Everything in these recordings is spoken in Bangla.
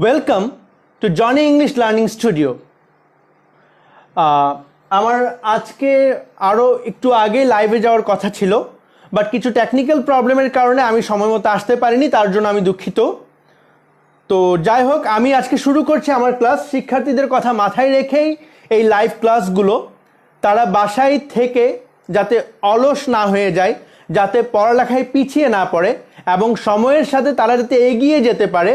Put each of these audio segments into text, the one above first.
Welcome to Johnny English learning studio. আমার আজকে আরও একটু আগে লাইভে যাওয়ার কথা ছিল, বাট কিছু টেকনিক্যাল প্রবলেমের কারণে আমি সময় মতো আসতে পারিনি, তার জন্য আমি দুঃখিত। তো যাই হোক, আমি আজকে শুরু করছি আমার ক্লাস। শিক্ষার্থীদের কথা মাথায় রেখেই এই লাইভ ক্লাসগুলো, তারা বাসায় থেকে যাতে অলস না হয়ে যায়, যাতে পড়ালেখায় পিছিয়ে না পড়ে এবং সময়ের সাথে তারা যাতে এগিয়ে যেতে পারে,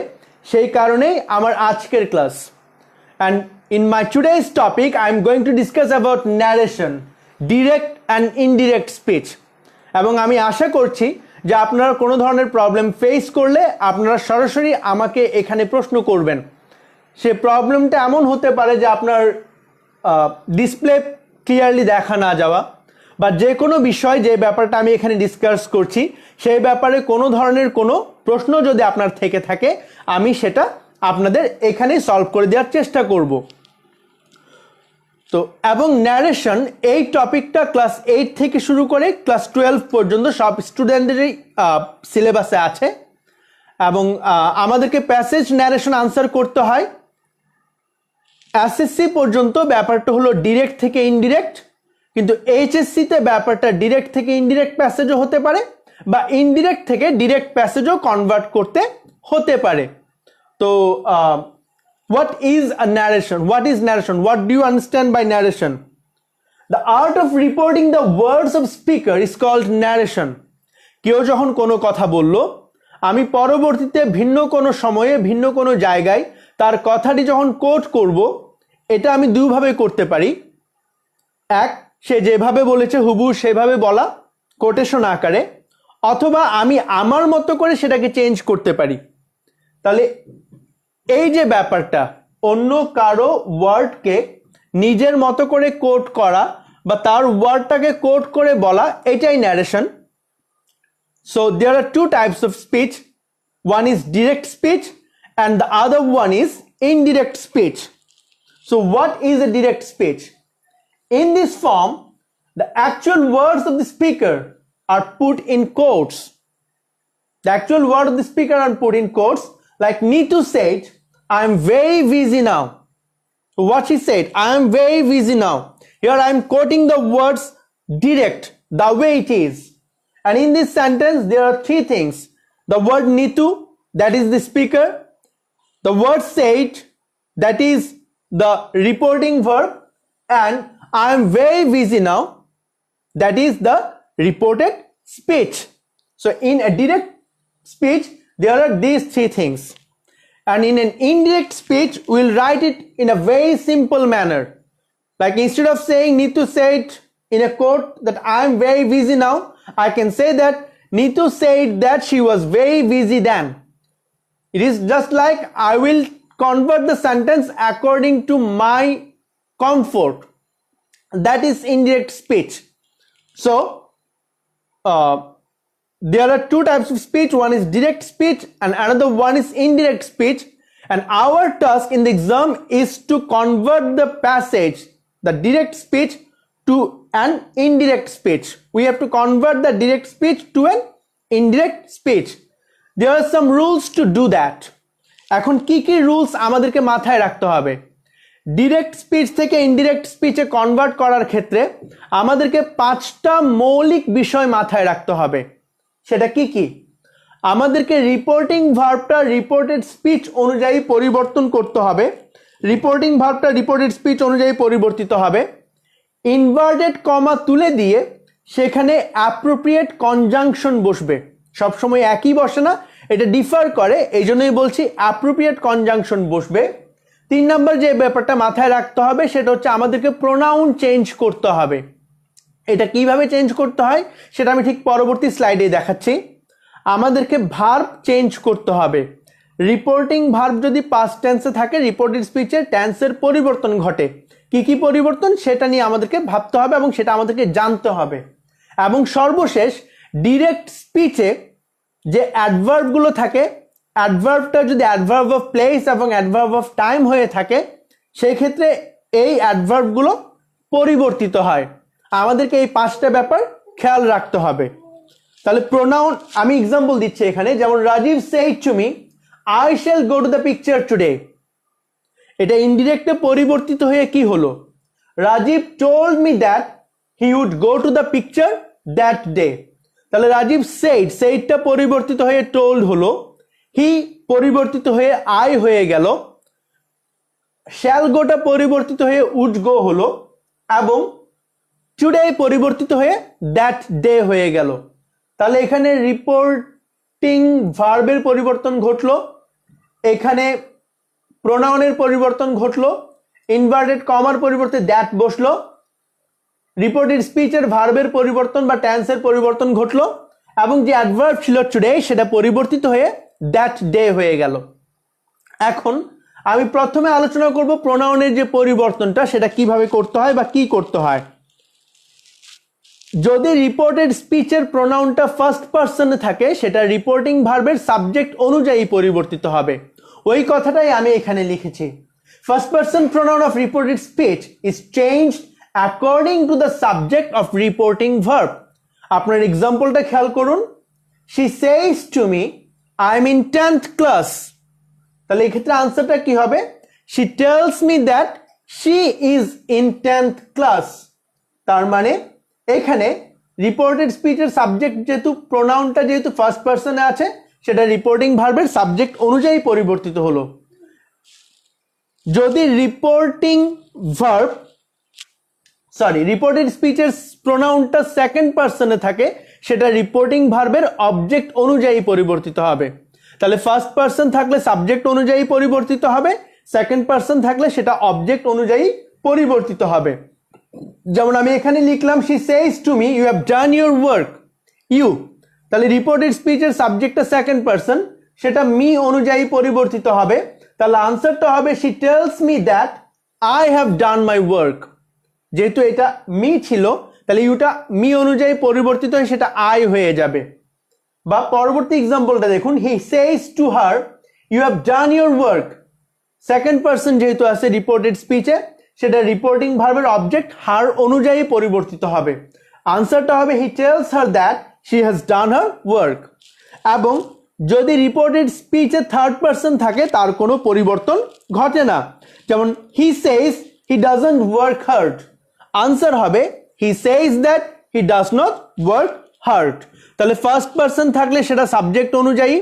সেই কারণেই আমার আজকের class. And in my today's topic I am going to discuss about narration, direct and indirect speech. এবং আমি আশা করছি যে আপনারা কোনো ধরনের প্রবলেম ফেস করলে আপনারা সরাসরি আমাকে এখানে প্রশ্ন করবেন। সে প্রবলেমটা এমন হতে পারে যে আপনার ডিসপ্লে ক্লিয়ারলি দেখা না যাওয়া, বা যে কোনো বিষয়, যে ব্যাপারটা আমি এখানে ডিসকাস করছি সেই ব্যাপারে কোনো ধরনের কোনো প্রশ্ন যদি আপনার থেকে থাকে, আমি সেটা আপনাদের এখানেই সলভ করে দেওয়ার চেষ্টা করব। তো এবং ন্যারেশন এই টপিকটা ক্লাস 8 থেকে শুরু করে ক্লাস 12 পর্যন্ত সব স্টুডেন্টদেরই সিলেবাসে আছে, এবং আমাদেরকে প্যাসেজ ন্যারেশন আনসার করতে হয়। এসএসসি পর্যন্ত ব্যাপারটা হলো ডিরেক্ট থেকে ইনডিরেক্ট, কিন্তু এইচএসসিতে ব্যাপারটা ডিরেক্ট থেকে ইনডিরেক্ট প্যাসেজও হতে পারে, বা ইনডিরেক্ট থেকে ডিরেক্ট প্যাসেজও কনভার্ট করতে হতে পারে। তো what is a narration? What is narration? What do you understand by narration? The art of reporting the words of speaker is called narration. কেউ যখন কোনো কথা বলল, আমি পরবর্তীতে ভিন্ন কোনো সময়ে ভিন্ন কোনো জায়গায় তার কথাটি যখন কোট করব, এটা আমি দুইভাবে করতে পারি। এক, সে যেভাবে বলেছে হুবহু সেভাবে বলা কোটেশন আকারে, অথবা আমি আমার মতো করে সেটাকে চেঞ্জ করতে পারি। তাহলে এই যে ব্যাপারটা, অন্য কারো ওয়ার্ডকে নিজের মতো করে কোট করা বা তার ওয়ার্ডটাকে কোট করে বলা, এটাই narration. So there are two types of speech, one is direct speech and the other one is indirect speech. So what is a direct speech? In this form, the actual words of the speaker are put in quotes. The actual word of the speaker are put in quotes, like Neetu said, I am very busy now. So what she said, I am very busy now. Here I am quoting the words direct, the way it is. And in this sentence, there are three things. The word Neetu, that is the speaker. The word said, that is the reporting verb. And I am very busy now, that is the reported speech. So in a direct speech, there are these three things. And in an indirect speech, we'll write it in a very simple manner. Like instead of saying Neetu said in a quote that I am very busy now, I can say that Neetu said that she was very busy then. It is just like I will convert the sentence according to my comfort. That is indirect speech. So there are two types of speech. One is direct speech and another one is indirect speech. And our task in the exam is to convert the passage, the direct speech, to an indirect speech. We have to convert the direct speech to an indirect speech. There are some rules to do that. এখন কি কি রুলস আমাদেরকে মাথায় রাখতে হবে? ডিরেক্ট স্পিচ থেকে ইনডিরেক্ট স্পিচে কনভার্ট করার ক্ষেত্রে আমাদেরকে 5টা মৌলিক বিষয় মাথায় রাখতে হবে। সেটা কি কি? আমাদেরকে রিপোর্টিং ভার্বটা রিপোর্টেড স্পিচ অনুযায়ী পরিবর্তন করতে হবে। রিপোর্টিং ভার্বটা রিপোর্টেড স্পিচ অনুযায়ী পরিবর্তিত হবে। ইনভার্টেড কমা তুলে দিয়ে সেখানে অ্যাপ্রোপ্রিয়েট কনজাংশন বসবে। সবসময় একই বসে না, এটা ডিফার করে, এই জন্যই বলছি অ্যাপ্রোপ্রিয়েট কনজাংশন বসবে। 3 নম্বর যে ব্যাপারটা মাথায় রাখতে হবে সেটা হচ্ছে আমাদেরকে প্রোনাউন চেঞ্জ করতে হবে। এটা কিভাবে চেঞ্জ করতে হয় সেটা আমি ঠিক পরবর্তী স্লাইডে দেখাচ্ছি। আমাদেরকে ভার্ব চেঞ্জ করতে হবে। রিপোর্টিং ভার্ব যদি পাস্ট টেন্সে থাকে, রিপোর্টেড স্পিচের টেন্সের পরিবর্তন ঘটে। কি কি পরিবর্তন সেটা নিয়ে আমাদেরকে ভাবতে হবে এবং সেটা আমাদেরকে জানতে হবে। এবং সর্বশেষ, ডিরেক্ট স্পিচে যে অ্যাডভার্বগুলো থাকে, অ্যাডভার্বটা যদি অ্যাডভার্ব অফ প্লেস এবং অ্যাডভার্ব অফ টাইম হয়ে থাকে, সেই ক্ষেত্রে এই অ্যাডভার্বগুলো পরিবর্তিত হয়। আমাদেরকে এই 5টা ব্যাপার খেয়াল রাখতে হবে। তাহলে প্রোনাউন আমি এক্সাম্পল দিচ্ছি এখানে, যেমন Rajiv said to me I shall go to the picture today, এটা ইনডিরেক্টে পরিবর্তিত হয়ে কি হলো? Rajiv told me that he would go to the picture that day. তাহলে রাজীব সেইডটা পরিবর্তিত হয়ে টোল্ড হলো, হি পরিবর্তিত হয়ে আই হয়ে গেল, শ্যাল গোটা পরিবর্তিত হয়ে উড গো হলো, এবং টুডে পরিবর্তিত হয়ে দ্যাট ডে হয়ে গেল। তাহলে এখানে রিপোর্টিং ভার্বের পরিবর্তন ঘটলো, এখানে প্রোনাউনের পরিবর্তন ঘটলো, ইনভার্টেড কমার পরিবর্তে দ্যাট বসলো, রিপোর্টেড স্পিচের ভার্বের পরিবর্তন বা টেন্সের পরিবর্তন ঘটলো, এবং যে অ্যাডভার্ব ছিল টুডে সেটা পরিবর্তিত হয়ে দ্যাট ডে হয়ে গেল। এখন আমি প্রথমে আলোচনা করব প্রোনাউনের যে পরিবর্তনটা সেটা কিভাবে করতে হয় বা কি করতে হয়। যদি রিপোর্টেড স্পিচের প্রোনাউনটা ফার্স্ট পারসনে থাকে সেটা রিপোর্টিং ভার্বের সাবজেক্ট অনুযায়ী পরিবর্তিত হবে। ওই কথাটাই আমি এখানে লিখেছি। First person pronoun of reported speech is changed according to the subject of reporting verb. আপনার এক্সাম্পলটা খেয়াল করুন, she says to me I am in 10th class. তাহলে এক্ষেত্রে আনসারটা কি হবে? She tales me that she is in 10th class. তার মানে এখানে রিপোর্টেড স্পিচের সাবজেক্ট যেহেতু প্রোনাউনটা যেহেতু ফার্স্ট পারসনে আছে সেটা রিপোর্টিং ভার্বের সাবজেক্ট অনুযায়ী পরিবর্তিত হলো। যদি রিপোর্টেড স্পিচের প্রোনাউনটা সেকেন্ড পারসনে থাকে সেটা রিপোর্টিং ভার্বের অবজেক্ট অনুযায়ী পরিবর্তিত হবে। তাহলে ফার্স্ট পারসন থাকলে সাবজেক্ট অনুযায়ী পরিবর্তিত হবে, সেকেন্ড পারসন থাকলে সেটা অবজেক্ট অনুযায়ী পরিবর্তিত হবে। যেমন আমি এখানে লিখলাম she says to me you have done your work, you. তাহলে রিপোর্টেড স্পিচের সাবজেক্টটা সেকেন্ড পারসন, সেটা মি অনুযায়ী পরিবর্তিত হবে। তাহলে আনসারটা হবে she tales me that I have done my work. যেহেতু এটা মি ছিল তাহলে ইউটা মি অনুযায়ী পরিবর্তিত হয়ে সেটা আই হয়ে যাবে। বা পরবর্তী এক্সাম্পলটা দেখুন, he says to her you have done your work. Second person যেহেতু আছে রিপোর্টেড স্পিচে সেটা রিপোর্টিং ভার্বের অবজেক্ট হার অনুযায়ী পরিবর্তিত হবে। আনসারটা হবে he tells her that she has done her work. এবং যদি রিপোর্টেড স্পিচে থার্ড পারসন থাকে তার কোনো পরিবর্তন ঘটে না। যেমন he says he doesn't work hard, answer হবে he says that he does not work hard. তাহলে ফার্স্ট পারসন থাকলে সেটা সাবজেক্ট অনুযায়ী,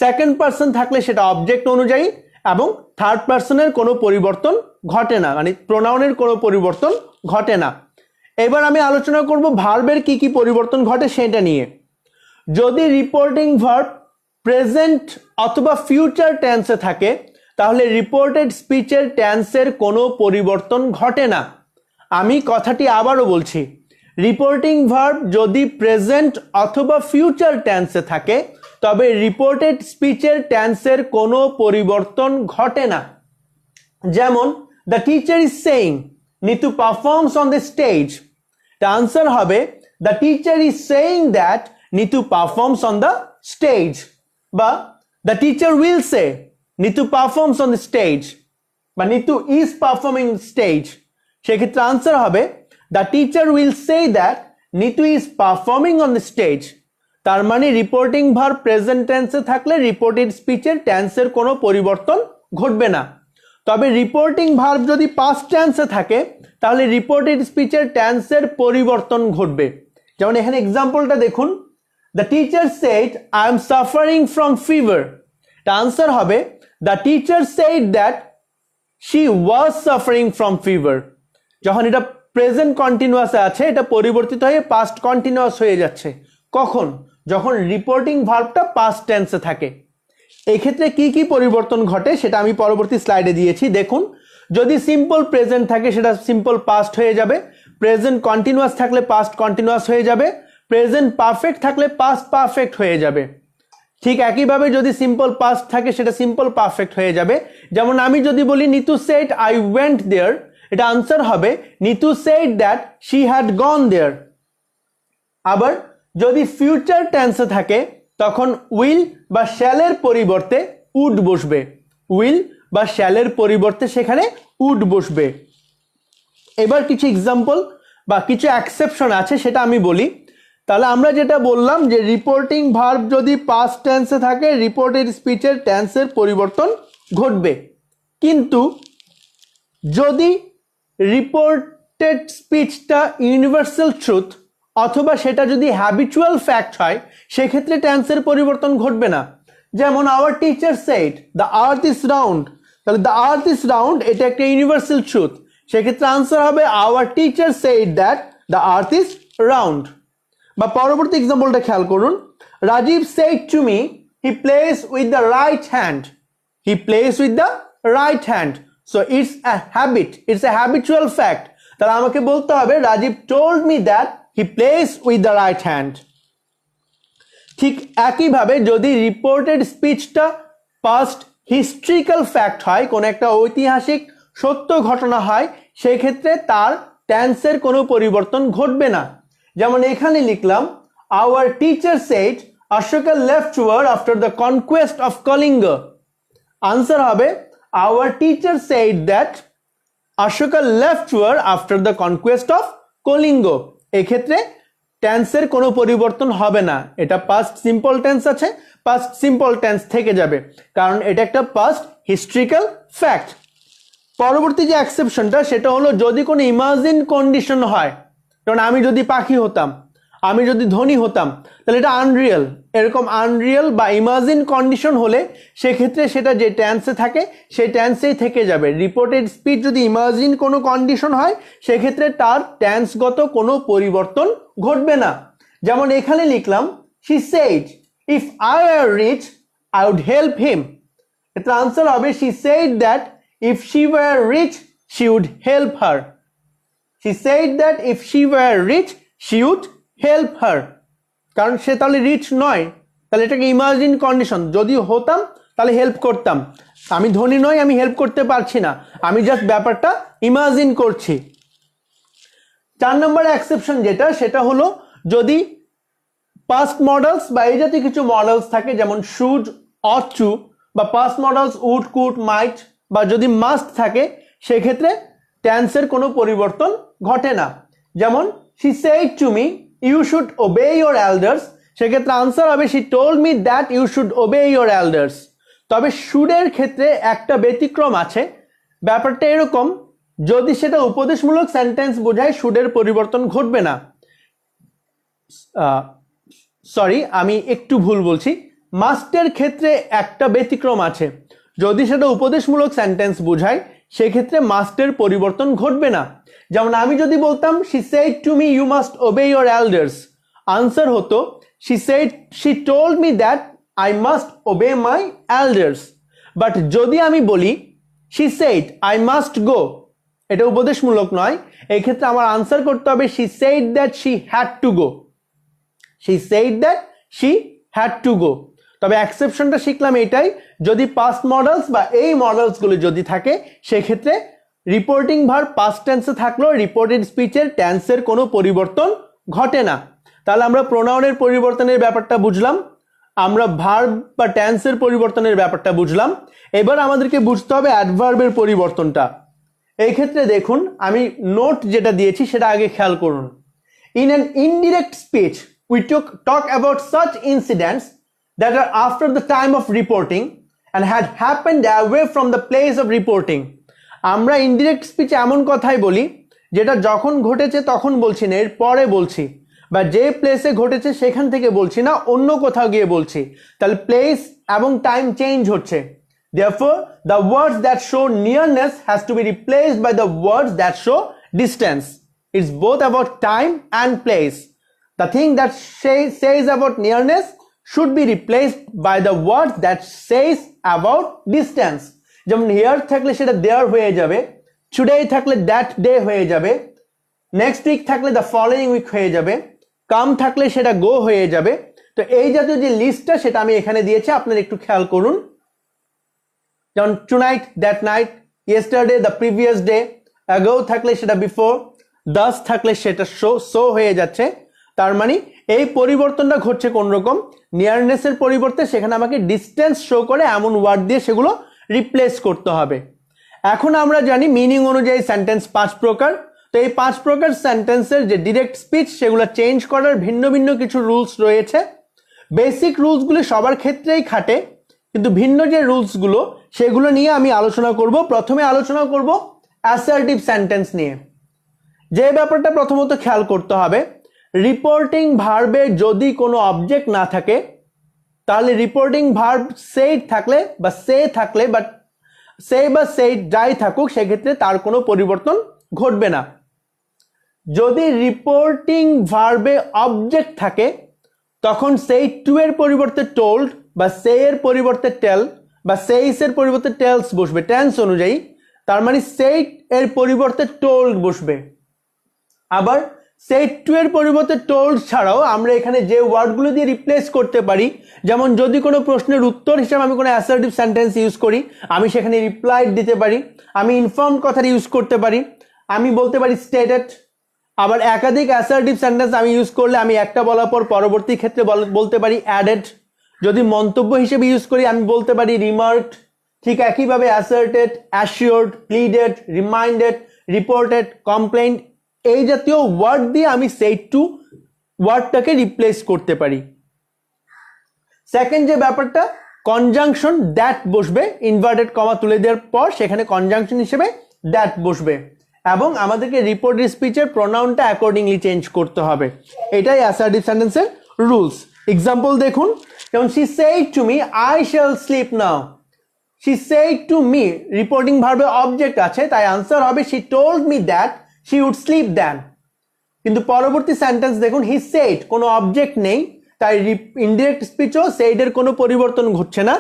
সেকেন্ড পারসন থাকলে সেটা অবজেক্ট অনুযায়ী, এবং থার্ড পারসনের কোনো পরিবর্তন ঘটে না, মানে প্রোনাউনের কোনো পরিবর্তন ঘটে না। এবার আমি আলোচনা করব ভার্বের কি কি পরিবর্তন ঘটে সেটা নিয়ে। যদি রিপোর্টিং ভার্ব প্রেজেন্ট অথবা ফিউচার টেন্সে থাকে তাহলে রিপোর্টেড স্পিচের টেন্সের কোনো পরিবর্তন ঘটে না। আমি কথাটি আবারও বলছি, রিপোর্টিং ভার্ব যদি প্রেজেন্ট অথবা ফিউচার টেন্সে থাকে তবে রিপোর্টেড স্পিচের টেন্সের কোনো পরিবর্তন ঘটে না। যেমন the teacher is saying Nitu performs on the stage. The answer হবে the teacher is saying that Nitu performs on the stage. বা the teacher will say Nitu performs on the stage, বা নিতু ইজ পারফর্মিং স্টেজ। সেক্ষেত্রে আনসার হবে the teacher will say that Nitu is performing on the stage. তার মানে রিপোর্টিং ভার্ব প্রেজেন্ট টেন্সে থাকলে রিপোর্টেড স্পিচের টেন্সের কোনো পরিবর্তন ঘটবে না। তবে রিপোর্টিং ভার্ব যদি পাস্ট টেন্সে থাকে তাহলে রিপোর্টেড স্পিচের টেন্সের পরিবর্তন ঘটবে। যেমন এখানে এক্সাম্পলটা দেখুন, the teacher said I am suffering from fever. The answer হবে the teacher said that she was suffering from fever. যখন এটা প্রেজেন্ট কন্টিনিউয়াসে আছে এটা পরিবর্তিত হয়ে পাস্ট কন্টিনিউয়াস হয়ে যাচ্ছে। কখন? যখন রিপোর্টিং ভার্বটা পাস্ট টেন্সে থাকে। এই ক্ষেত্রে কি কি পরিবর্তন ঘটে সেটা আমি পরবর্তী স্লাইডে দিয়েছি, দেখুন। যদি সিম্পল প্রেজেন্ট থাকে সেটা সিম্পল পাস্ট হয়ে যাবে, প্রেজেন্ট কন্টিনিউয়াস থাকলে পাস্ট কন্টিনিউয়াস হয়ে যাবে, প্রেজেন্ট পারফেক্ট থাকলে পাস্ট পারফেক্ট হয়ে যাবে। ঠিক একইভাবে যদি সিম্পল পাস্ট থাকে সেটা সিম্পল পারফেক্ট হয়ে যাবে। যেমন আমি যদি বলি Nitu said I went there, এটা আনসার হবে Nitu said that she had gone there. আবার যদি ফিউচার টেন্সে থাকে তখন উইল বা শ্যালের পরিবর্তে উড বসবে, উইল বা শ্যালের পরিবর্তে সেখানে উড বসবে। এবার কিছু এক্সাম্পল বা কিছু এক্সেপশন আছে সেটা আমি বলি। তাহলে আমরা যেটা বললাম যে রিপোর্টিং ভার্ব যদি পাস্ট টেন্সে থাকে রিপোর্টেড স্পিচের টেন্সের পরিবর্তন ঘটবে, কিন্তু যদি রিপোর্টেড স্পিচটা ইউনিভার্সাল ট্রুথ অথবা সেটা যদি হ্যাবিচুয়াল ফ্যাক্ট হয় সেক্ষেত্রে টেন্সের পরিবর্তন ঘটবে না। যেমন our teacher said the earth is round, তাহলে দ্য আর্থ ইজ রাউন্ড এটা একটা ইউনিভার্সাল ট্রুথ, সেক্ষেত্রে আনসার হবে our teacher said that the earth is round. বা পরবর্তী এক্সাম্পলটা খেয়াল করুন, Rajiv said to me he plays with the right hand, he plays with the right hand, so it's a habit, it's a habitual fact. তাহলে আমাকে বলতে হবে Rajiv told me that he plays with the right hand. ঠিক একইভাবে যদি রিপোর্টেড স্পিচটা পাস্ট হিস্ট্রিক্যাল ফ্যাক্ট হয়, কোনো একটা ঐতিহাসিক সত্য ঘটনা হয়, সেই ক্ষেত্রে তার টেন্সের কোনো পরিবর্তন ঘটবে না। যেমন এখানে লিখলাম our teacher said Ashoka left war after the conquest of Kalinga, answer হবে our teacher said that Ashoka left war after the conquest of Kalinga. এক্ষেত্রে টেন্সের কোনো পরিবর্তন হবে না, এটা পাস্ট সিম্পল টেন্স আছে, পাস্ট সিম্পল টেন্স থেকে যাবে কারণ এটা একটা পাস্ট হিস্ট্রিক্যাল ফ্যাক্ট। পরবর্তী যে এক্সেপশনটা সেটা হলো যদি কোনো ইমাজিন কন্ডিশন হয়, কারণ আমি যদি পাখি হতাম, আমি যদি ধনী হতাম, তাহলে এটা আনরিয়েল, এরকম আনরিয়েল বা ইমাজিন কন্ডিশন হলে সেক্ষেত্রে সেটা যে টেন্সে থাকে সেই টেন্সেই থেকে যাবে। রিপোর্টেড স্পিচ যদি ইমাজিন কোনো কন্ডিশন হয় সেক্ষেত্রে তার টেন্সগত কোনো পরিবর্তন ঘটবে না। যেমন এখানে লিখলাম she said if I are rich I would help him, এটার আনসার হবে she said that if she were rich she would help her, she said that if she were rich she would help her, কারণ সে তাহলে রিচ নয়, তাহলে এটাকে ইমাজিন কন্ডিশন, যদি হতাম তাহলে হেল্প করতাম, আমি ধনী নই, আমি হেল্প করতে পারছি না, আমি জাস্ট ব্যাপারটা ইমাজিন করছি। 4 নম্বর এক্সেপশন যেটা সেটা হলো যদি পাস্ট মডেলস বা এই জাতীয় কিছু মডেলস থাকে যেমন শুড, অট টু, বা পাস্ট মডেলস উড, কুড, মাইট, বা যদি মাস্ট থাকে সেক্ষেত্রে টেন্সের কোনো পরিবর্তন ঘটে না। যেমন she said to me you should obey your elders, সেক্ষেত্রে আনসার হবে she told me that you should obey your elders. তবে শুডের ক্ষেত্রে একটা ব্যতিক্রম আছে, ব্যাপারটা এরকম যদি সেটা উপদেশমূলক সেন্টেন্স বোঝায় শুডের পরিবর্তন ঘটবে না। সরি, আমি একটু ভুল বলছি, মাস্টের ক্ষেত্রে একটা ব্যতিক্রম আছে, যদি সেটা উপদেশমূলক সেন্টেন্স বোঝায় সেক্ষেত্রে মাস্টের পরিবর্তন ঘটবে না। যেমন আমি যদি বলতাম she said to me you must obey your elders, answer হতো she said she told me that I must obey my elders. But যদি আমি বলি she said I must go, এটা উপদেশমূলক নয়, এই ক্ষেত্রে আমার আনসার করতে হবে she said that she had to go, she said that she had to go. তবে এক্সেপশনটা শিখলাম এটাই, যদি পাস্ট মডেলস বা এই মডেলসগুলো যদি থাকে সেক্ষেত্রে রিপোর্টিং ভার্ব পাস্ট টেন্সে থাকলেও রিপোর্টেড স্পিচের টেন্সের কোনো পরিবর্তন ঘটে না। তাহলে আমরা প্রোনাউনের পরিবর্তনের ব্যাপারটা বুঝলাম, আমরা ভার্ব বা টেন্সের পরিবর্তনের ব্যাপারটা বুঝলাম, এবার আমাদেরকে বুঝতে হবে অ্যাডভার্বের পরিবর্তনটা। এই ক্ষেত্রে দেখুন আমি নোট যেটা দিয়েছি সেটা আগে খেয়াল করুন। In an indirect speech we talk about such incidents that are after the time of reporting and had happened away from the place of reporting. আমরা ইনডিরেক্ট স্পিচ এমন কথাই বলি যেটা যখন ঘটেছে তখন বলছি না, এর পরে বলছি, বা যে প্লেসে ঘটেছে সেখান থেকে বলছি না, অন্য কোথাও গিয়ে বলছি, তাহলে প্লেস এবং টাইম চেঞ্জ হচ্ছে। Therefore, the words that show nearness has to be replaced by the words that show distance. It's both about time and place. The thing that says about nearness should be replaced by the words that says about distance. যেমন here থাকলে সেটা there হয়ে যাবে, today থাকলে that day হয়ে যাবে, next week থাকলে the following week হয়ে যাবে, come থাকলে সেটা go হয়ে যাবে। তো এই জাতীয় যে লিস্টটা সেটা আমি এখানে দিয়েছি, আপনারা একটু খেয়াল করুন। যেমন tonight, that night, yesterday, the previous day, ago থাকলে সেটা before, thus থাকলে সেটা so হয়ে যাচ্ছে। তার মানে এই পরিবর্তনটা ঘটছে কোন রকম, নিয়ারনেসের পরিবর্তে সেখানে আমাকে ডিস্টেন্স শো করে এমন ওয়ার্ড দিয়ে সেগুলো রিপ্লেস করতে হবে। এখন আমরা জানি মিনিং অনুযায়ী সেন্টেন্স 5 প্রকার, তো এই 5 প্রকার সেন্টেন্সের যে ডিরেক্ট স্পিচ সেগুলো চেঞ্জ করার ভিন্ন ভিন্ন কিছু রুলস রয়েছে। বেসিক রুলসগুলি সবার ক্ষেত্রেই খাটে, কিন্তু ভিন্ন যে রুলসগুলো সেগুলো নিয়ে আমি আলোচনা করব। প্রথমে আলোচনা করব অ্যাসার্টিভ সেন্টেন্স নিয়ে। যে ব্যাপারটা প্রথমত খেয়াল করতে হবে, রিপোর্টিং ভার্বে যদি কোনো অবজেক্ট না থাকে তাহলে রিপোর্টিং ভার্ব সেড থাকলে বা সে থাকলে বা সে বা সেড যাই থাকুক সেক্ষেত্রে তার কোনো পরিবর্তন ঘটবে না। যদি রিপোর্টিং ভার্বে অবজেক্ট থাকে তখন সেই টু এর পরিবর্তে টোল্ড বা সে এর পরিবর্তে টেল বা সেইস এর পরিবর্তে টেলস বসবে টেন্স অনুযায়ী। তার মানে সেইট এর পরিবর্তে টোল্ড বসবে। আবার সেই টু এর পরিবর্তে টোল্ড ছাড়াও আমরা এখানে যে ওয়ার্ডগুলো দিয়ে রিপ্লেস করতে পারি, যেমন যদি কোনো প্রশ্নের উত্তর হিসেবে আমি কোনো অ্যাসার্টিভ সেন্টেন্স ইউজ করি, আমি সেখানে রিপ্লাইড দিতে পারি। আমি ইনফর্ম কথাটা ইউজ করতে পারি, আমি বলতে পারি স্টেটেড। আবার একাধিক অ্যাসার্টিভ সেন্টেন্স আমি ইউজ করলে আমি একটা বলার পর পরবর্তী ক্ষেত্রে বলতে পারি অ্যাডেড। যদি মন্তব্য হিসেবে ইউজ করি আমি বলতে পারি রিমার্কড। ঠিক একইভাবে asserted, assured, pleaded, reminded, reported, complaint এই জাতীয় ওয়ার্ড দিয়ে আমি সেই টু ওয়ার্ডটাকে রিপ্লেস করতে পারি। সেকেন্ড যে ব্যাপারটা, কনজাংশন দ্যাট বসবে, ইনভার্টেড কমা তুলে দেওয়ার পর সেখানে কনজাংশন হিসেবে দ্যাট বসবে এবং আমাদেরকে রিপোর্টেড স্পিচের প্রোনাউনটা অ্যাকর্ডিংলি চেঞ্জ করতে হবে। এটাই অ্যাসার্টিভ সেন্টেন্সের রুলস। এক্সাম্পল দেখুন, যেমন she said to me I shall sleep now. She said to me reporting ভার্বে অবজেক্ট আছে, তাই আনসার হবে she told me that she would sleep then. কিন্তু পরবর্তী সেন্টেন্স দেখুন, হি সেড কোনো অবজেক্ট নেই, তাই ইনডিরেক্ট স্পিচও সেইডের কোনো পরিবর্তন ঘটছে না।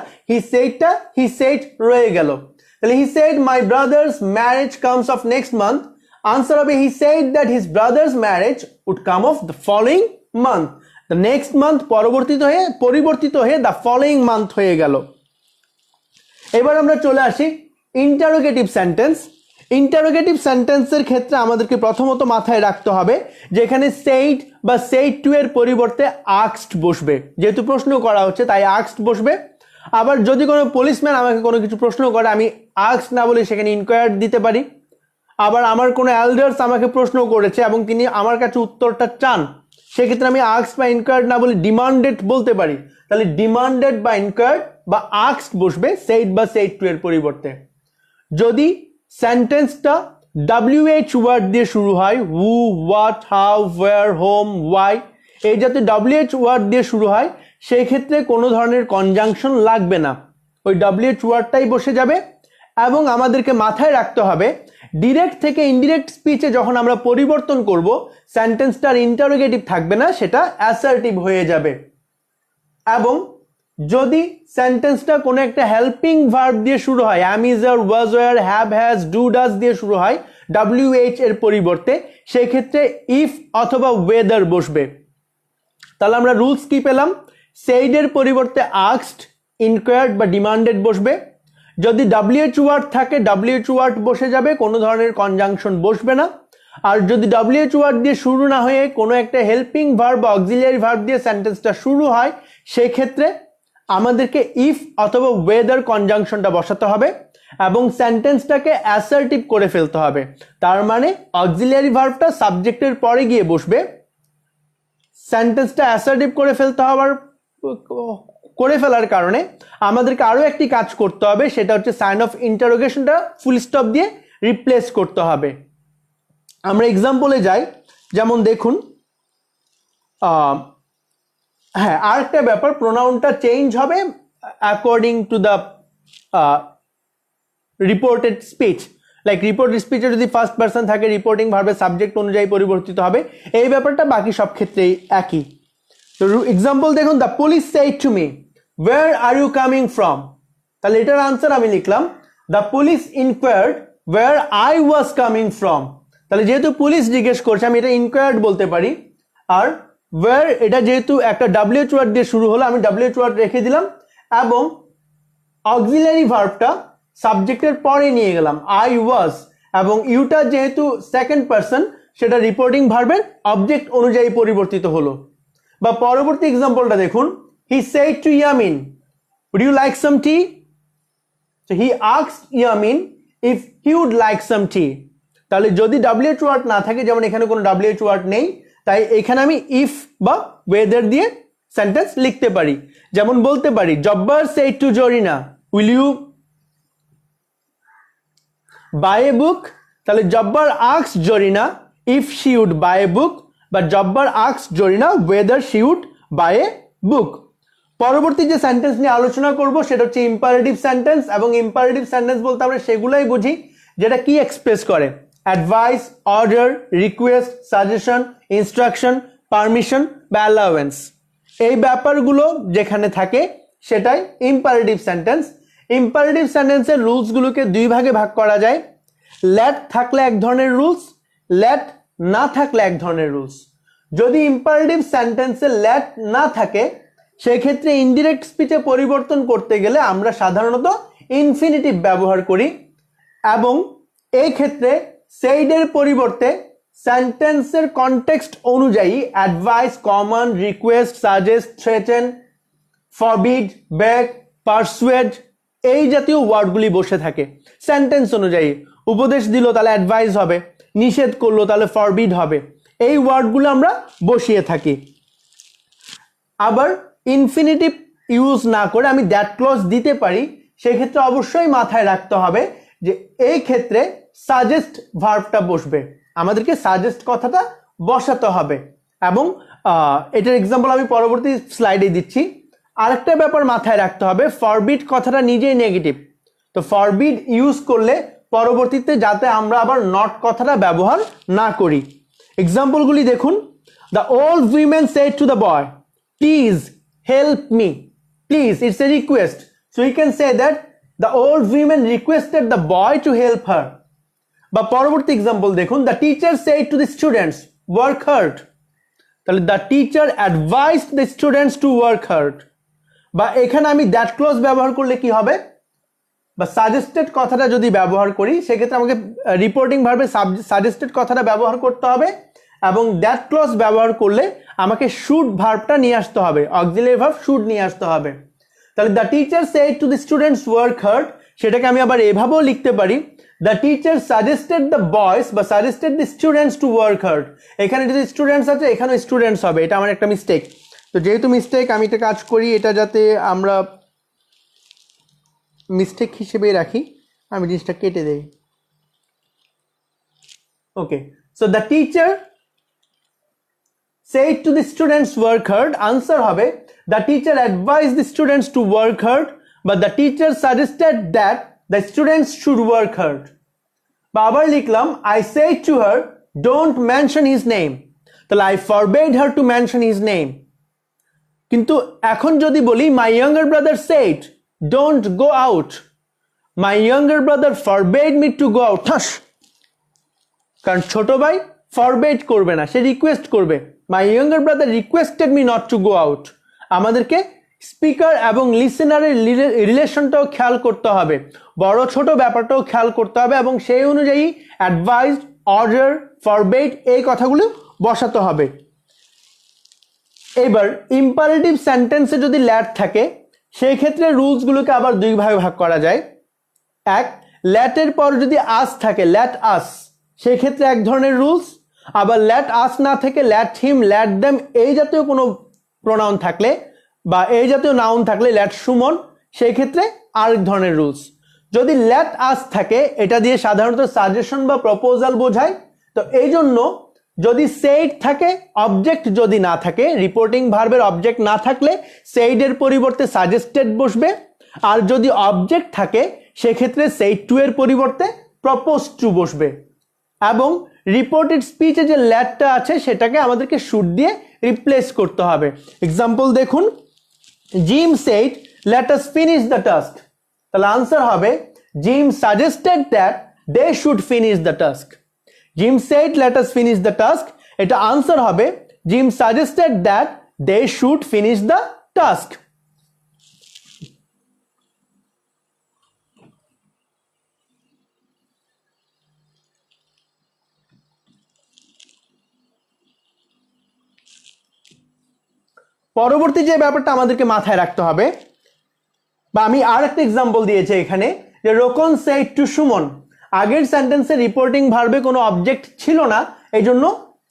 হি সেড রয়ে গেল। তাহলে he said my brother's marriage comes off next month. Answer হবে he said that his brother's marriage would come off the following month. The next month পরিবর্তিত হয়ে দ্য ফলোইং মান্থ হয়ে গেল। এবার আমরা চলে আসি ইন্টারোগেটিভ সেন্টেন্স। ইন্টারোগেটিভ সেন্টেন্সের ক্ষেত্রে আমাদেরকে প্রথমত মাথায় রাখতে হবে যে এখানে সেইড বা সেইড টু এর পরিবর্তে আস্কড বসবে। যেহেতু প্রশ্ন করা হচ্ছে তাই আস্কড বসবে। আবার যদি কোনো পুলিশম্যান আমাকে কোনো কিছু প্রশ্ন করে আমি আস্কড না বলে সেখানে ইনকোয়ার্ড দিতে পারি। আবার আমার কোনো এল্ডার্স আমাকে প্রশ্ন করেছে এবং তিনি আমার কাছে উত্তরটা চান, সেক্ষেত্রে আমি আস্কড বা ইনকোয়ার্ড না বলে ডিমান্ডেড বলতে পারি। তাহলে ডিমান্ডেড বা ইনকোয়ার্ড বা আস্কড বসবে সেইড বা সেইড টু এর পরিবর্তে। যদি সেন্টেন্সটা WH ওয়ার্ড দিয়ে শুরু হয়, who, what, how, where, whom, why এই জাতীয় WH ওয়ার্ড দিয়ে শুরু হয়, সেই ক্ষেত্রে কোনো ধরনের কনজাংশন লাগবে না, ওই WH ওয়ার্ডটাই বসে যাবে। এবং আমাদেরকে মাথায় রাখতে হবে ডিরেক্ট থেকে ইনডিরেক্ট স্পিচে যখন আমরা পরিবর্তন করব সেন্টেন্সটার ইন্টারোগেটিভ থাকবে না, সেটা অ্যাসার্টিভ হয়ে যাবে। এবং যদি সেন্টেন্সটা কোনো একটা হেল্পিং ভার্ব দিয়ে শুরু হয়, am, is, are, was, were, have, has, do, does দিয়ে শুরু হয় WH এর পরিবর্তে, সেই ক্ষেত্রে ইফ অথবা ওয়েদার বসবে। তাহলে আমরা রুলস কি পেলাম? সেইডের পরিবর্তে আস্কড, ইনকোয়ার্ড বা ডিমান্ডেড বসবে। যদি WH ওয়ার্ড থাকে WH ওয়ার্ড বসে যাবে, কোনো ধরনের কনজাংশন বসবে না। আর যদি WH ওয়ার্ড দিয়ে শুরু না হয়ে কোনো একটা হেল্পিং ভার্ব বা অক্সিলিয়ারি ভার্ব দিয়ে সেন্টেন্সটা শুরু হয়, সেই ক্ষেত্রে আমাদেরকে ইফ অথবা ওয়েদার কনজাংশনটা বসাতে হবে এবং সেন্টেন্সটাকে অ্যাসার্টিভ করে ফেলতে হবে। তার মানে অক্সিলিয়ারি ভার্বটা সাবজেক্টের পরে গিয়ে বসবে। সেন্টেন্সটা অ্যাসার্টিভ করে ফেলার কারণে আমাদেরকে আরো একটি কাজ করতে হবে, সেটা হচ্ছে সাইন অফ ইন্টারোগেশনটা ফুল স্টপ দিয়ে রিপ্লেস করতে হবে। আমরা এক্সাম্পলে যাই, যেমন দেখুন, হ্যাঁ আরেকটা ব্যাপার, প্রোনাউনটা চেঞ্জ হবে according to the reported speech. Like reported স্পিচে যদি ফার্স্ট পারসন থাকে রিপোর্টিং ভার্বের সাবজেক্ট অনুযায়ী পরিবর্তিত হবে। এই ব্যাপারটা বাকি সব ক্ষেত্রেই একই। তো এক্সাম্পল দেখুন, the police said to me where are you coming from. তাহলে এটার আনসার আমি লিখলাম the police inquired where I was coming from. তাহলে যেহেতু পুলিশ জিজ্ঞেস করছে আমি এটা ইনকোয়ার্ড বলতে পারি। আর ওয়্যার এটা যেহেতু একটা WH ওয়ার্ড দিয়ে শুরু হলো, আমি WH ওয়ার্ড রেখে দিলাম এবং অক্সিলারি ভার্বটা সাবজেক্টের পরে নিয়ে গেলাম আই ওয়াজ, এবং ইউটা যেহেতু সেকেন্ড পারসন সেটা রিপোর্টিং ভার্বের অবজেক্ট অনুযায়ী পরিবর্তিত হলো। বা পরবর্তী এক্সাম্পলটা দেখুন, he said to Yamin would you like some tea. So he asked Yamin if he would like some tea. তাহলে যদি WH ওয়ার্ড না থাকে, যেমন এখানে কোনো WH ওয়ার্ড নেই, তাই এখানে আমি ইফ বা ওয়েদার দিয়ে সেন্টেন্স লিখতে পারি। যেমন বলতে পারি Jabbar said to Jarina will you buy a book. তাহলে Jabbar asks Jarina if she would buy a book, বা Jabbar asks Jarina whether she would buy a book. পরবর্তী যে সেন্টেন্স নিয়ে আলোচনা করব সেটা হচ্ছে ইম্পারেটিভ সেন্টেন্স, এবং ইম্পারেটিভ সেন্টেন্স বলতে আমরা সেগুলাই বুঝি যেটা কি এক্সপ্রেস করে, advice, order, request, suggestion, instruction, permission বা অ্যালাউয়েন্স। এই ব্যাপারগুলো যেখানে থাকে সেটাই ইম্পারেটিভ সেন্টেন্স। ইম্পারেটিভ সেন্টেন্সের রুলসগুলোকে দুই ভাগে ভাগ করা যায়, লেট থাকলে এক ধরনের রুলস, লেট না থাকলে এক ধরনের রুলস। যদি ইম্পারেটিভ সেন্টেন্সে লেট না থাকে সেক্ষেত্রে ইনডিরেক্ট স্পিচে পরিবর্তন করতে গেলে আমরা সাধারণত ইনফিনিটিভ ব্যবহার করি, এবং এই ক্ষেত্রে সেইডের পরিবর্তে সেন্টেন্সের কনটেক্সট অনুযায়ী advise, command, request, suggest, threaten, forbid, beg, persuade এই জাতীয় ওয়ার্ডগুলি বসে থাকে। সেন্টেন্স অনুযায়ী উপদেশ দিল তাহলে অ্যাডভাইস হবে, নিষেধ করলো তাহলে ফরবিড হবে, এই ওয়ার্ডগুলো আমরা বসিয়ে থাকি। আবার ইনফিনিটিভ ইউজ না করে আমি দ্যাট ক্লজ দিতে পারি, সেক্ষেত্রে অবশ্যই মাথায় রাখতে হবে যে এই ক্ষেত্রে সাজেস্ট ভার্বটা বসবে, আমাদেরকে সাজেস্ট কথাটা বসাতে হবে। এবং এটার এক্সাম্পল আমি পরবর্তী স্লাইডে দিচ্ছি। আরেকটা ব্যাপার মাথায় রাখতে হবে, ফরবিড কথাটা নিজেই নেগেটিভ, তো ফরবিড ইউজ করলে পরবর্তীতে যাতে আমরা আবার নট কথাটা ব্যবহার না করি। এক্সাম্পলগুলি দেখুন, the old women said to the boy please help me. Please it's a request, so you can say that the old women requested the boy to help her. বা পরবর্তী এক্সাম্পল দেখুন, the teacher said to the students work hard, তাহলে the teacher advised the students to work hard. বা এখানে আমি দ্যাট ক্লজ ব্যবহার করলে কি হবে, বা সাজেস্টেড কথাটা যদি ব্যবহার করি সেক্ষেত্রে আমাকে রিপোর্টিং ভার্বে সাজেস্টেড কথাটা ব্যবহার করতে হবে, এবং দ্যাট ক্লজ ব্যবহার করলে আমাকে শুড ভার্বটা নিয়ে আসতে হবে, অক্সিলারি ভার্ব শুড নিয়ে আসতে হবে। তাহলে the teacher said to the students work hard, সেটাকে আমি আবার এভাবেও লিখতে পারি, the teacher suggested the boys বা suggested the students to work hard. এখানে যদি স্টুডেন্টস আছে এখানেও স্টুডেন্টস হবে, এটা আমার একটা মিস্টেক। তো যেহেতু মিস্টেক আমি একটা কাজ করি, এটা যাতে আমরা মিস্টেক হিসেবেই রাখি, আমি জিনিসটা কেটে দেই। Okay, so the teacher said to the students work hard, answer হবে the teacher advised the students to work hard, but the teacher suggested that the students should work hard. বা আবার লিখলাম, I said to her don't mention his name, তাহলে I forbade her to mention his name। কিন্তু এখন যদি বলি my younger brother said don't go out, my younger brother forbade me to go out, কারণ ছোট ভাই ফরবেড করবে না, সে রিকোয়েস্ট করবে, my younger brother requested me not to go out. আমাদেরকে স্পিকার এবং লিসেনারের রিলেশনটাও খেয়াল করতে হবে, বড় ছোট ব্যাপারটাও খেয়াল করতে হবে, এবং সেই অনুযায়ী অ্যাডভাইসড, অর্ডার, ফরবেড এই কথাগুলো বসাতে হবে। এবার ইম্পারেটিভ সেন্টেন্সে যদি ল্যাট থাকে সেই ক্ষেত্রে রুলসগুলোকে আবার দুই ভাগে ভাগ করা যায়। এক, ল্যাটের পর যদি আস থাকে, ল্যাট আস, সেই ক্ষেত্রে এক ধরনের রুলস। আবার ল্যাট আস না থেকে ল্যাট হিম, ল্যাট দেম এই জাতীয় কোনো প্রোনাউন থাকলে বা এই জাতীয় নাউন থাকলে, ল্যাট সুমন, সেই ক্ষেত্রে আরেক ধরনের রুলস। যদি ল্যাট আস থাকে এটা দিয়ে সাধারণত সাজেশন বা প্রপোজাল বোঝায়, তো এই জন্য যদি সেইড থাকে, অবজেক্ট যদি না থাকে, রিপোর্টিং ভার্বের অবজেক্ট না থাকলে সেইডের পরিবর্তে সাজেস্টেড বসবে, আর যদি অবজেক্ট থাকে সেক্ষেত্রে সেইড টু এর পরিবর্তে প্রপোজ টু বসবে। এবং রিপোর্টেড স্পিচে যে ল্যাটটা আছে সেটাকে আমাদেরকে শুড দিয়ে রিপ্লেস করতে হবে। এক্সাম্পল দেখুন, Jim said let us finish the task, তাহলে আনসার হবে Jim suggested that they should finish the task. Jim said let us finish the task, এটা আনসার হবে Jim suggested that they should finish the task. পরবর্তী যে ব্যাপারটা আমাদেরকে মাথায় রাখতে হবে, বা আমি আর একটা এক্সাম্পল দিয়েছি এখানে, যে রোকন সেড টু সুমন, আগের সেন্টেন্সে রিপোর্টিং ভার্বে কোনো অবজেক্ট ছিল না, এই জন্য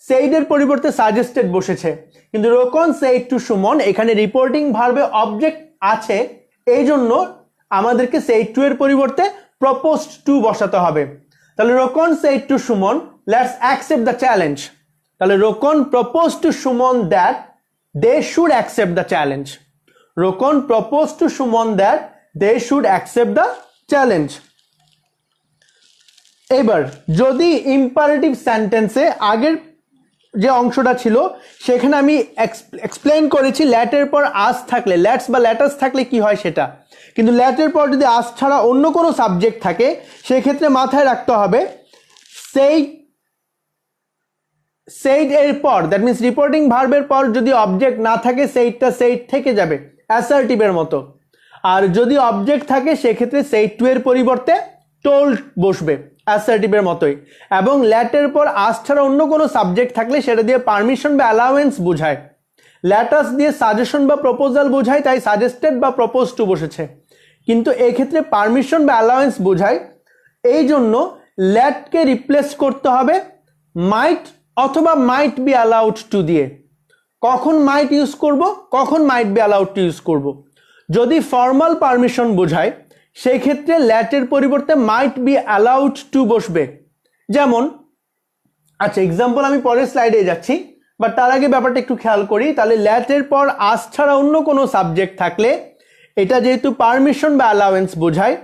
সেইডের পরিবর্তে সাজেস্টেড বসেছে। কিন্তু রোকন সেইড টু সুমন, এখানে রিপোর্টিং ভার্বে অবজেক্ট আছে, এই জন্য আমাদেরকে সেইড টু এর পরিবর্তে প্রপোজড টু বসাতে হবে। তাহলে Rokon said to Sumon, let's accept the challenge. তাহলে Rokon propose to Sumon that they should accept the challenge. Rokon propose to Sumon that they should accept the challenge. এবার যদি ইম্পারেটিভ সেন্টেন্সে আগের যে অংশটা ছিল সেখানে আমি এক্সপ্লেইন করেছি ল্যাটের পর আস থাকলে, ল্যাটস বা ল্যাটাস থাকলে কি হয় সেটা, কিন্তু ল্যাটের পর যদি আস ছাড়া অন্য কোনো সাবজেক্ট থাকে সেক্ষেত্রে মাথায় রাখতে হবে সেইড এর পর, দ্যাট মিনস রিপোর্টিং ভার্বের পর যদি অবজেক্ট না থাকে সেইডটা সেইড থেকে যাবে অ্যাসার্টিভের মতো, আর যদি অবজেক্ট থাকে সেক্ষেত্রে সেইড টু এর পরিবর্তে টোল্ড বসবে অ্যাসার্টিভের মতোই। এবং ল্যাটের পর আস ছাড়া অন্য কোনো সাবজেক্ট থাকলে সেটা দিয়ে পারমিশন বা অ্যালাউয়েন্স বোঝায়। ল্যাটাস দিয়ে সাজেশন বা প্রপোজাল বোঝায়, তাই সাজেস্টেড বা প্রপোজ টু বসেছে, কিন্তু এক্ষেত্রে পারমিশন বা অ্যালাউয়েন্স বোঝায়, এই জন্য ল্যাটকে রিপ্লেস করতে হবে মাইট অথবা মাইট বি অ্যালাউড টু দিয়ে। কখন মাইট ইউজ করব, কখন মাইট বি অ্যালাউড টু ইউজ করব? যদি ফর্মাল পারমিশন বোঝায় সেই ক্ষেত্রে ল্যাটের পরিবর্তে মাইট বি অ্যালাউড টু বসবে। যেমন, আচ্ছা এক্সাম্পল আমি পরের স্লাইডে যাচ্ছি, বাট তার আগে ব্যাপারটা একটু খেয়াল করি। তাহলে ল্যাটের পর আস ছাড়া অন্য কোনো সাবজেক্ট থাকলে এটা যেহেতু পারমিশন বা অ্যালাউয়েন্স বোঝায়,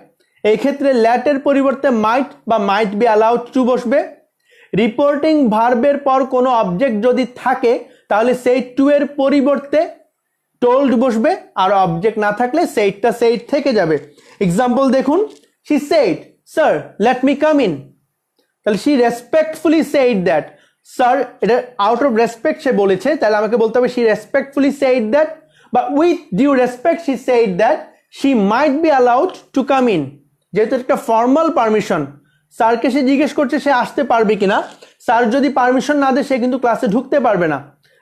এই ক্ষেত্রে ল্যাটের পরিবর্তে মাইট বা মাইট বি অ্যালাউড টু বসবে। রিপোর্টিং ভার্বের পর কোনো অবজেক্ট যদি থাকে তাহলে সেইড টু এর পরিবর্তে টোল্ড বসবে, আর অবজেক্ট না থাকলে সেইডটা সেইড থেকে যাবে। এক্সাম্পল দেখুন, she said sir let me come in. তাহলে she respectfully said that, sir এটা আউট অফ রেসপেক্ট সে বলেছে, তাহলে আমাকে বলতে হবে শি রেসপেক্টফুলি সেইড দ্যাট, বা with due respect she said that she might be allowed to come in. যেহেতু একটা ফর্মাল পারমিশন, স্যারকে সে জিজ্ঞেস করছে সে আসতে পারবে কিনা, স্যার যদি পারমিশন না দেয় সে কিন্তু ক্লাসে ঢুকতে পারবে না।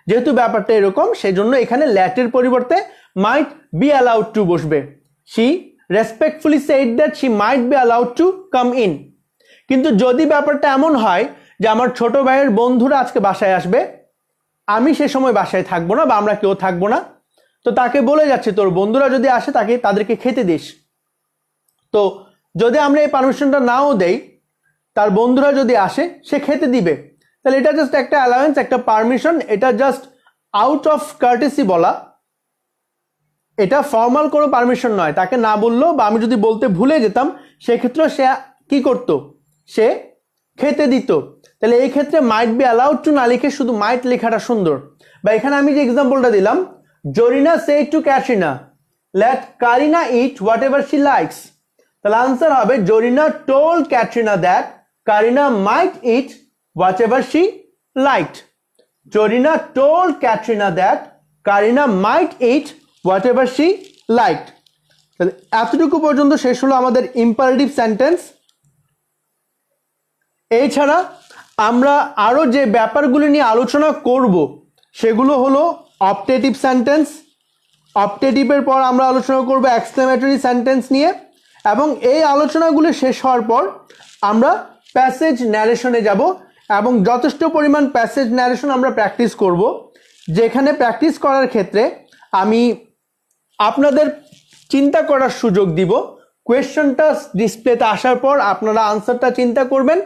যেহেতু ব্যাপারটা এরকম, সেজন্য এখানে ল্যাটের পরিবর্তে মাইট বি অ্যালাউড টু বসবে। She respectfully said that she might be allowed to come in. কিন্তু যদি ব্যাপারটা এমন হয় যে আমার ছোট ভাইয়ের বন্ধুরা আজকে বাসায় আসবে, আমি সে সময় বাসায় থাকবো না বা আমরা কেউ থাকবো না, তো তাকে বলে যাচ্ছে তোর বন্ধুরা যদি আসে তাদেরকে খেতে দিস। তো যদি আমরা এই পারমিশনটা নাও দেই, তার বন্ধুরা যদি আসে সে খেতে দিবে, তাহলে এটা জাস্ট একটা অ্যালাউয়েন্স, একটা পারমিশন, এটা জাস্ট আউট অফ কার্টেসি বলা, এটা ফর্মাল কোনো পারমিশন নয়। তাকে না বললো বা আমি যদি বলতে ভুলে যেতাম সেক্ষেত্রে সে কি করতো, সে খেতে দিত। তাহলে এই ক্ষেত্রে মাইট বি অ্যালাউড টু না লিখে শুধু মাইট লেখাটা সুন্দর। বা এখানে আমি যে এক্সাম্পলটা দিলাম, Zarina said to Katrina let Kareena eat whatever she likes, তাহলে আনসার হবে Zarina told Katrina that Kareena might eat whatever she liked. Zarina told Katrina that Kareena might eat whatever she liked. তাহলে এতটুকু পর্যন্ত শেষ হলো আমাদের ইম্পারেটিভ সেন্টেন্স। এছাড়া আমরা আরো যে ব্যাপারগুলি নিয়ে আলোচনা করব সেগুলো হলো অপটেটিভ সেন্টেন্স, অপটেটিভের পর আমরা আলোচনা করব এক্সক্লেমেটরি সেন্টেন্স নিয়ে, এবং এই আলোচনাগুলো শেষ হওয়ার পর আমরা প্যাসেজ ন্যারেশনে যাব এবং যথেষ্ট পরিমাণ প্যাসেজ ন্যারেশন আমরা প্র্যাকটিস করব, যেখানে প্র্যাকটিস করার ক্ষেত্রে আমি আপনাদের চিন্তা করার সুযোগ দিব। কোয়েশ্চনটা ডিসপ্লেতে আসার পর আপনারা আনসারটা চিন্তা করবেন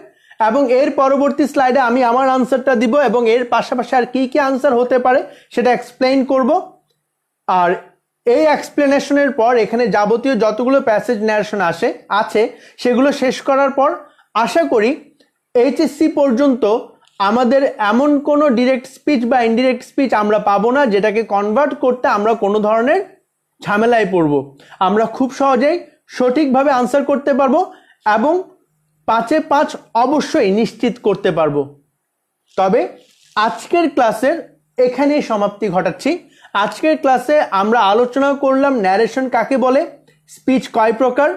এবং এর পরবর্তী স্লাইডে আমি আমার আনসারটা দিব এবং এর পাশাপাশি আর কি কি আনসার হতে পারে সেটা এক্সপ্লেইন করব। আর এই এক্সপ্লেনেশনের পর এখানে যাবতীয় যতগুলো প্যাসেজ ন্যারেশন আছে সেগুলো শেষ করার পর আশা করি এইচএসসি পর্যন্ত আমাদের এমন কোনো ডিরেক্ট স্পিচ বা ইনডিরেক্ট স্পিচ আমরা পাবো না যেটাকে কনভার্ট করতে আমরা কোনো ধরনের ঝামেলায় পড়ব। আমরা খুব সহজেই সঠিকভাবে আনসার করতে পারবো এবং 5-এ 5 অবশ্যই নিশ্চিত করতে পারবো। তবে আজকের ক্লাসের এখানেই সমাপ্তি ঘটাচ্ছি। আজকের ক্লাসে আমরা আলোচনা করলাম ন্যারেশন কাকে বলে, স্পিচ কয় প্রকার,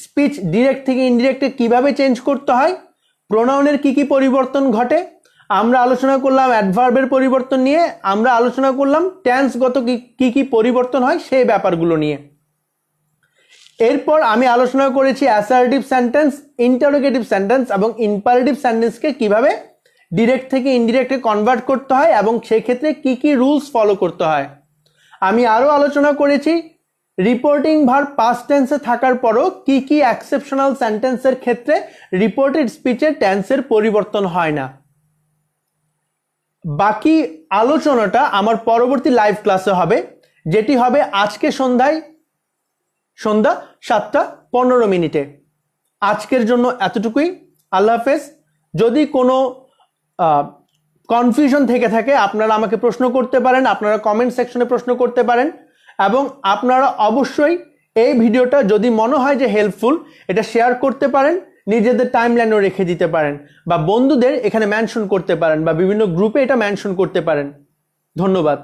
স্পিচ ডিরেক্ট থেকে ইনডিরেক্টে কিভাবে চেঞ্জ করতে হয়, প্রোনাউনের কি কি পরিবর্তন ঘটে, আমরা আলোচনা করলাম অ্যাডভার্বের পরিবর্তন নিয়ে, আমরা আলোচনা করলাম টেন্সগত কি কি পরিবর্তন হয় সেই ব্যাপারগুলো নিয়ে। এরপর আমি আলোচনা করেছি অ্যাসার্টিভ সেন্টেন্স, ইন্টারোগেটিভ সেন্টেন্স এবং ইম্পারেটিভ সেন্টেন্সকে কিভাবে ডিরেক্ট থেকে ইনডিরেক্টে কনভার্ট করতে হয় এবং সেক্ষেত্রে কি কি রুলস ফলো করতে হয়। আমি আরও আলোচনা করেছি রিপোর্টিং ভার্ব পাস্ট টেন্সে থাকার পরও কি কি এক্সেপশনাল সেন্টেন্সের ক্ষেত্রে রিপোর্টেড স্পিচের টেন্সের পরিবর্তন হয় না। বাকি আলোচনাটা আমার পরবর্তী লাইভ ক্লাসে হবে, যেটি হবে আজকে সন্ধ্যা 7:15। আজকের জন্য এতটুকুই। আল্লাহ হাফেজ। যদি কোনো কনফিউশন থেকে থাকে আপনারা আমাকে প্রশ্ন করতে পারেন, আপনারা কমেন্ট সেকশনে প্রশ্ন করতে পারেন এবং আপনারা অবশ্যই এই ভিডিওটা যদি মনে হয় যে হেল্পফুল এটা শেয়ার করতে পারেন, নিজেদের টাইমলাইনেও রেখে দিতে পারেন বা বন্ধুদের এখানে মেনশন করতে পারেন বা বিভিন্ন গ্রুপে এটা মেনশন করতে পারেন। ধন্যবাদ।